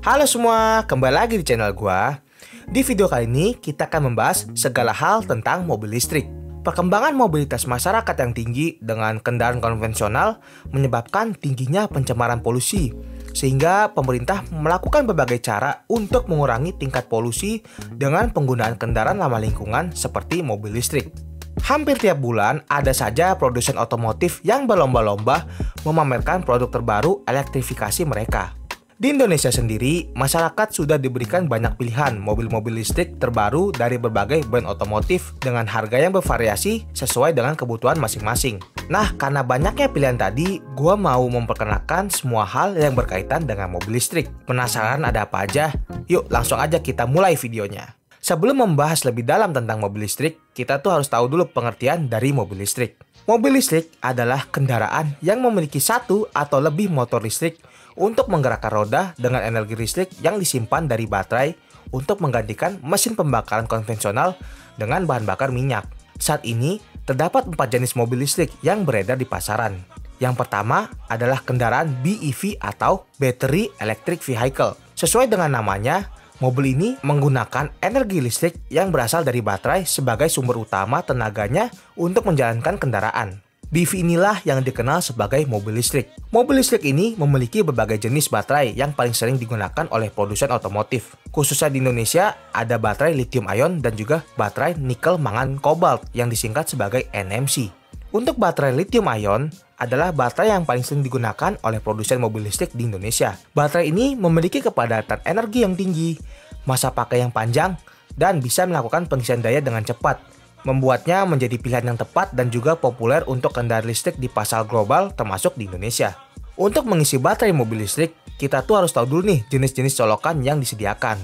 Halo semua, kembali lagi di channel gua. Di video kali ini kita akan membahas segala hal tentang mobil listrik. Perkembangan mobilitas masyarakat yang tinggi dengan kendaraan konvensional menyebabkan tingginya pencemaran polusi, sehingga pemerintah melakukan berbagai cara untuk mengurangi tingkat polusi dengan penggunaan kendaraan ramah lingkungan seperti mobil listrik. Hampir tiap bulan ada saja produsen otomotif yang berlomba-lomba memamerkan produk terbaru elektrifikasi mereka. Di Indonesia sendiri, masyarakat sudah diberikan banyak pilihan mobil-mobil listrik terbaru dari berbagai brand otomotif dengan harga yang bervariasi sesuai dengan kebutuhan masing-masing. Nah, karena banyaknya pilihan tadi, gua mau memperkenalkan semua hal yang berkaitan dengan mobil listrik. Penasaran ada apa aja? Yuk, langsung aja kita mulai videonya. Sebelum membahas lebih dalam tentang mobil listrik, kita tuh harus tahu dulu pengertian dari mobil listrik. Mobil listrik adalah kendaraan yang memiliki satu atau lebih motor listrik untuk menggerakkan roda dengan energi listrik yang disimpan dari baterai untuk menggantikan mesin pembakaran konvensional dengan bahan bakar minyak. Saat ini, terdapat 4 jenis mobil listrik yang beredar di pasaran. Yang pertama adalah kendaraan BEV atau Battery Electric Vehicle. Sesuai dengan namanya, mobil ini menggunakan energi listrik yang berasal dari baterai sebagai sumber utama tenaganya untuk menjalankan kendaraan. BEV inilah yang dikenal sebagai mobil listrik. Mobil listrik ini memiliki berbagai jenis baterai yang paling sering digunakan oleh produsen otomotif. Khususnya di Indonesia, ada baterai lithium ion dan juga baterai nikel mangan kobalt yang disingkat sebagai NMC. Untuk baterai lithium ion adalah baterai yang paling sering digunakan oleh produsen mobil listrik di Indonesia. Baterai ini memiliki kepadatan energi yang tinggi, masa pakai yang panjang, dan bisa melakukan pengisian daya dengan cepat, membuatnya menjadi pilihan yang tepat dan juga populer untuk kendaraan listrik di pasar global termasuk di Indonesia. Untuk mengisi baterai mobil listrik, kita tuh harus tahu dulu nih jenis-jenis colokan yang disediakan.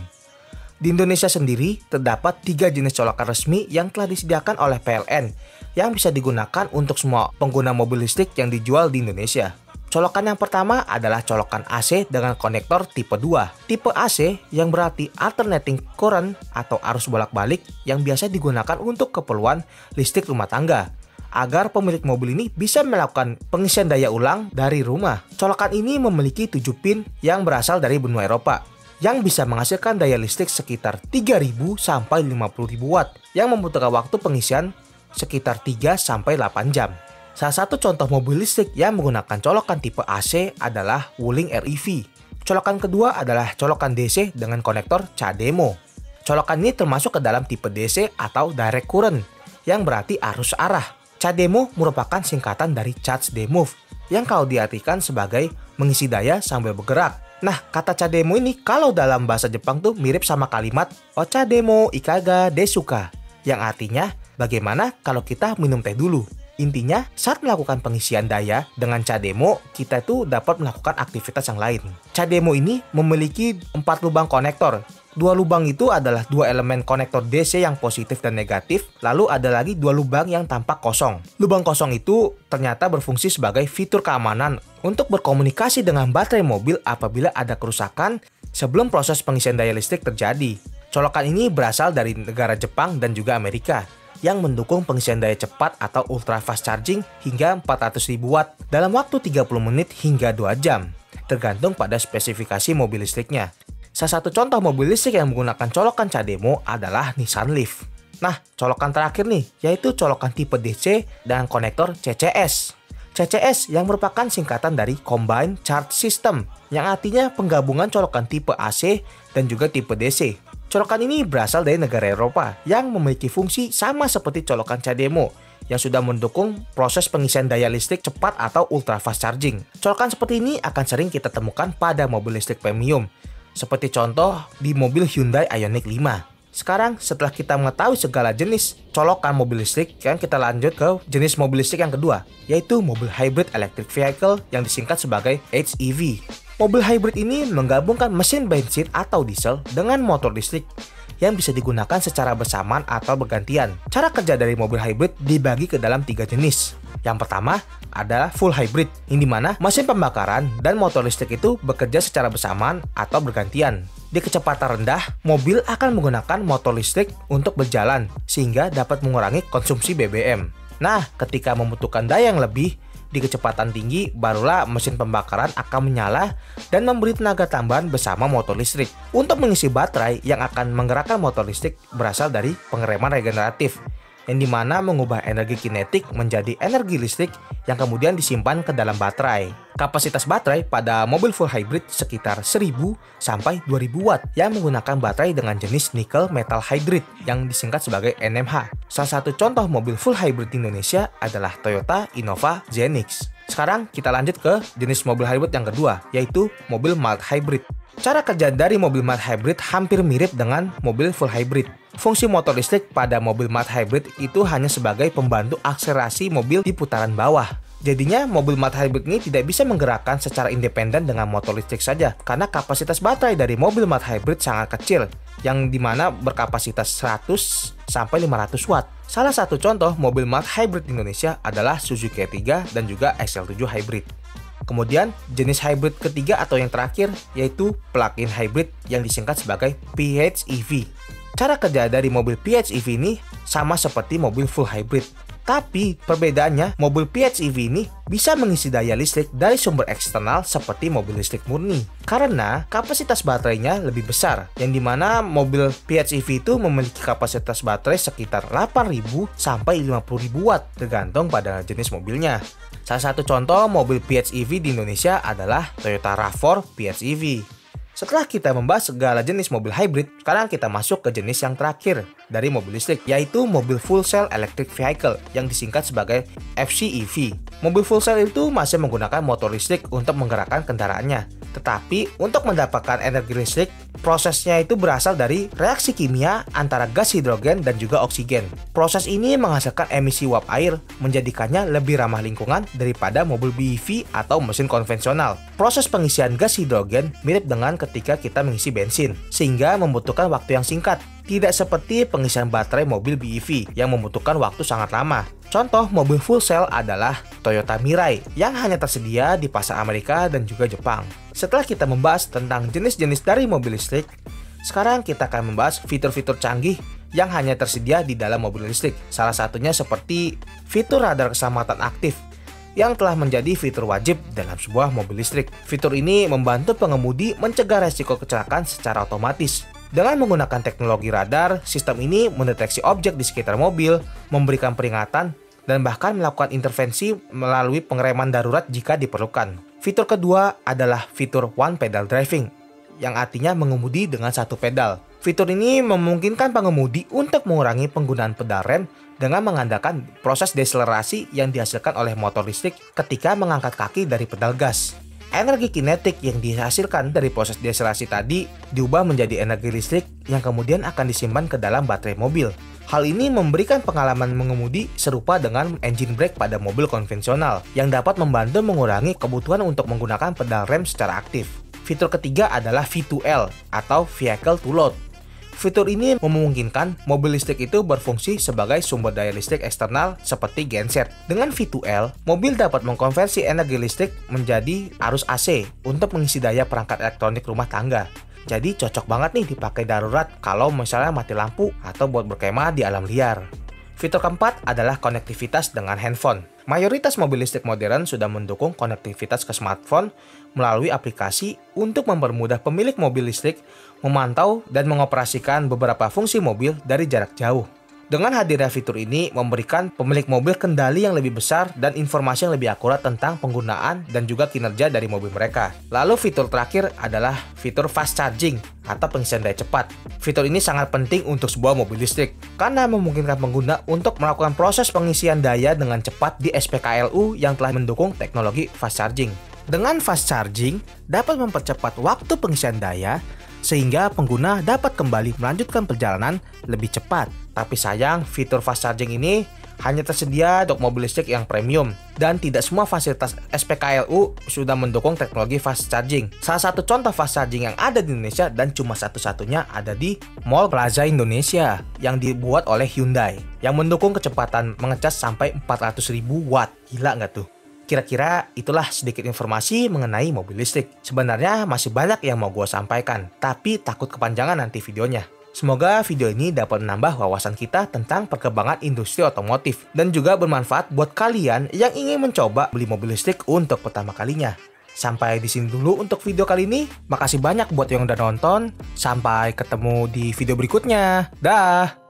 Di Indonesia sendiri, terdapat 3 jenis colokan resmi yang telah disediakan oleh PLN yang bisa digunakan untuk semua pengguna mobil listrik yang dijual di Indonesia. Colokan yang pertama adalah colokan AC dengan konektor tipe 2. Tipe AC yang berarti alternating current atau arus bolak-balik yang biasa digunakan untuk keperluan listrik rumah tangga, agar pemilik mobil ini bisa melakukan pengisian daya ulang dari rumah. Colokan ini memiliki 7 pin yang berasal dari benua Eropa, yang bisa menghasilkan daya listrik sekitar 3.000 sampai 50.000 watt, yang membutuhkan waktu pengisian sekitar 3 sampai 8 jam. Salah satu contoh mobil listrik yang menggunakan colokan tipe AC adalah Wuling REV. Colokan kedua adalah colokan DC dengan konektor CHAdeMO. Colokan ini termasuk ke dalam tipe DC atau direct current, yang berarti arus arah. CHAdeMO merupakan singkatan dari Charge Demove, yang kalau diartikan sebagai mengisi daya sambil bergerak. Nah, kata CHAdeMO ini kalau dalam bahasa Jepang tuh mirip sama kalimat Ochademo ikaga desuka, yang artinya bagaimana kalau kita minum teh dulu. Intinya, saat melakukan pengisian daya dengan CHAdeMO, kita itu dapat melakukan aktivitas yang lain. CHAdeMO ini memiliki 4 lubang konektor. 2 lubang itu adalah 2 elemen konektor DC yang positif dan negatif, lalu ada lagi 2 lubang yang tampak kosong. Lubang kosong itu ternyata berfungsi sebagai fitur keamanan untuk berkomunikasi dengan baterai mobil apabila ada kerusakan sebelum proses pengisian daya listrik terjadi. Colokan ini berasal dari negara Jepang dan juga Amerika, yang mendukung pengisian daya cepat atau ultra fast charging hingga 400.000 watt dalam waktu 30 menit hingga 2 jam, tergantung pada spesifikasi mobil listriknya. Salah satu contoh mobil listrik yang menggunakan colokan CHAdeMO adalah Nissan Leaf. Nah, colokan terakhir nih, yaitu colokan tipe DC dengan konektor CCS. CCS yang merupakan singkatan dari Combined Charge System, yang artinya penggabungan colokan tipe AC dan juga tipe DC. Colokan ini berasal dari negara Eropa yang memiliki fungsi sama seperti colokan CHAdeMO yang sudah mendukung proses pengisian daya listrik cepat atau ultra fast charging. Colokan seperti ini akan sering kita temukan pada mobil listrik premium, seperti contoh di mobil Hyundai Ioniq 5. Sekarang setelah kita mengetahui segala jenis colokan mobil listrik, kita lanjut ke jenis mobil listrik yang kedua, yaitu mobil hybrid electric vehicle yang disingkat sebagai HEV. Mobil hybrid ini menggabungkan mesin bensin atau diesel dengan motor listrik yang bisa digunakan secara bersamaan atau bergantian. Cara kerja dari mobil hybrid dibagi ke dalam 3 jenis. Yang pertama adalah full hybrid, yang dimana mesin pembakaran dan motor listrik itu bekerja secara bersamaan atau bergantian. Di kecepatan rendah, mobil akan menggunakan motor listrik untuk berjalan sehingga dapat mengurangi konsumsi BBM. Nah, ketika membutuhkan daya yang lebih, di kecepatan tinggi, barulah mesin pembakaran akan menyala dan memberi tenaga tambahan bersama motor listrik. Untuk mengisi baterai yang akan menggerakkan motor listrik berasal dari pengereman regeneratif, yang dimana mengubah energi kinetik menjadi energi listrik yang kemudian disimpan ke dalam baterai. Kapasitas baterai pada mobil full hybrid sekitar 1000 sampai 2000 watt yang menggunakan baterai dengan jenis nickel metal hydride yang disingkat sebagai NMH. Salah satu contoh mobil full hybrid di Indonesia adalah Toyota Innova Zenix. Sekarang kita lanjut ke jenis mobil hybrid yang kedua, yaitu mobil mild hybrid. Cara kerja dari mobil mild hybrid hampir mirip dengan mobil full hybrid. Fungsi motor listrik pada mobil mild hybrid itu hanya sebagai pembantu akselerasi mobil di putaran bawah. Jadinya mobil mild hybrid ini tidak bisa menggerakkan secara independen dengan motor listrik saja, karena kapasitas baterai dari mobil mild hybrid sangat kecil, yang dimana berkapasitas 100 sampai 500 watt. Salah satu contoh mobil mild hybrid di Indonesia adalah Suzuki E3 dan juga XL7 hybrid. Kemudian jenis hybrid ketiga atau yang terakhir yaitu plug-in hybrid yang disingkat sebagai PHEV. Cara kerja dari mobil PHEV ini sama seperti mobil full hybrid. Tapi perbedaannya, mobil PHEV ini bisa mengisi daya listrik dari sumber eksternal seperti mobil listrik murni. Karena kapasitas baterainya lebih besar, yang dimana mobil PHEV itu memiliki kapasitas baterai sekitar 8000 sampai 50000 watt, tergantung pada jenis mobilnya. Salah satu contoh mobil PHEV di Indonesia adalah Toyota RAV4 PHEV. Setelah kita membahas segala jenis mobil hybrid, sekarang kita masuk ke jenis yang terakhir dari mobil listrik, yaitu mobil full cell electric vehicle yang disingkat sebagai FCEV. Mobil full cell itu masih menggunakan motor listrik untuk menggerakkan kendaraannya. Tetapi untuk mendapatkan energi listrik, prosesnya itu berasal dari reaksi kimia antara gas hidrogen dan juga oksigen. Proses ini menghasilkan emisi uap air, menjadikannya lebih ramah lingkungan daripada mobil BEV atau mesin konvensional. Proses pengisian gas hidrogen mirip dengan ketika kita mengisi bensin, sehingga membutuhkan waktu yang singkat. Tidak seperti pengisian baterai mobil BEV yang membutuhkan waktu sangat lama. Contoh mobil full cell adalah Toyota Mirai yang hanya tersedia di pasar Amerika dan juga Jepang. Setelah kita membahas tentang jenis-jenis dari mobil listrik, sekarang kita akan membahas fitur-fitur canggih yang hanya tersedia di dalam mobil listrik. Salah satunya seperti fitur radar keselamatan aktif yang telah menjadi fitur wajib dalam sebuah mobil listrik. Fitur ini membantu pengemudi mencegah resiko kecelakaan secara otomatis. Dengan menggunakan teknologi radar, sistem ini mendeteksi objek di sekitar mobil, memberikan peringatan, dan bahkan melakukan intervensi melalui pengereman darurat jika diperlukan. Fitur kedua adalah fitur one pedal driving, yang artinya mengemudi dengan satu pedal. Fitur ini memungkinkan pengemudi untuk mengurangi penggunaan pedal rem dengan mengandalkan proses deselerasi yang dihasilkan oleh motor listrik ketika mengangkat kaki dari pedal gas. Energi kinetik yang dihasilkan dari proses deselerasi tadi diubah menjadi energi listrik yang kemudian akan disimpan ke dalam baterai mobil. Hal ini memberikan pengalaman mengemudi serupa dengan engine brake pada mobil konvensional yang dapat membantu mengurangi kebutuhan untuk menggunakan pedal rem secara aktif. Fitur ketiga adalah V2L atau Vehicle to Load. Fitur ini memungkinkan mobil listrik itu berfungsi sebagai sumber daya listrik eksternal seperti genset. Dengan V2L, mobil dapat mengkonversi energi listrik menjadi arus AC untuk mengisi daya perangkat elektronik rumah tangga. Jadi cocok banget nih dipakai darurat kalau misalnya mati lampu atau buat berkemah di alam liar. Fitur keempat adalah konektivitas dengan handphone. Mayoritas mobil listrik modern sudah mendukung konektivitas ke smartphone melalui aplikasi untuk mempermudah pemilik mobil listrik memantau dan mengoperasikan beberapa fungsi mobil dari jarak jauh. Dengan hadirnya fitur ini memberikan pemilik mobil kendali yang lebih besar dan informasi yang lebih akurat tentang penggunaan dan juga kinerja dari mobil mereka. Lalu fitur terakhir adalah fitur fast charging atau pengisian daya cepat. Fitur ini sangat penting untuk sebuah mobil listrik karena memungkinkan pengguna untuk melakukan proses pengisian daya dengan cepat di SPKLU yang telah mendukung teknologi fast charging. Dengan fast charging dapat mempercepat waktu pengisian daya sehingga pengguna dapat kembali melanjutkan perjalanan lebih cepat. Tapi sayang, fitur fast charging ini hanya tersedia untuk mobil listrik yang premium dan tidak semua fasilitas SPKLU sudah mendukung teknologi fast charging. Salah satu contoh fast charging yang ada di Indonesia dan cuma satu-satunya ada di Mall Plaza Indonesia yang dibuat oleh Hyundai yang mendukung kecepatan mengecas sampai 400.000 watt. Gila nggak tuh? Kira-kira itulah sedikit informasi mengenai mobil listrik. Sebenarnya masih banyak yang mau gue sampaikan, tapi takut kepanjangan nanti videonya. Semoga video ini dapat menambah wawasan kita tentang perkembangan industri otomotif dan juga bermanfaat buat kalian yang ingin mencoba beli mobil listrik untuk pertama kalinya. Sampai di sini dulu untuk video kali ini. Makasih banyak buat yang udah nonton. Sampai ketemu di video berikutnya. Dah.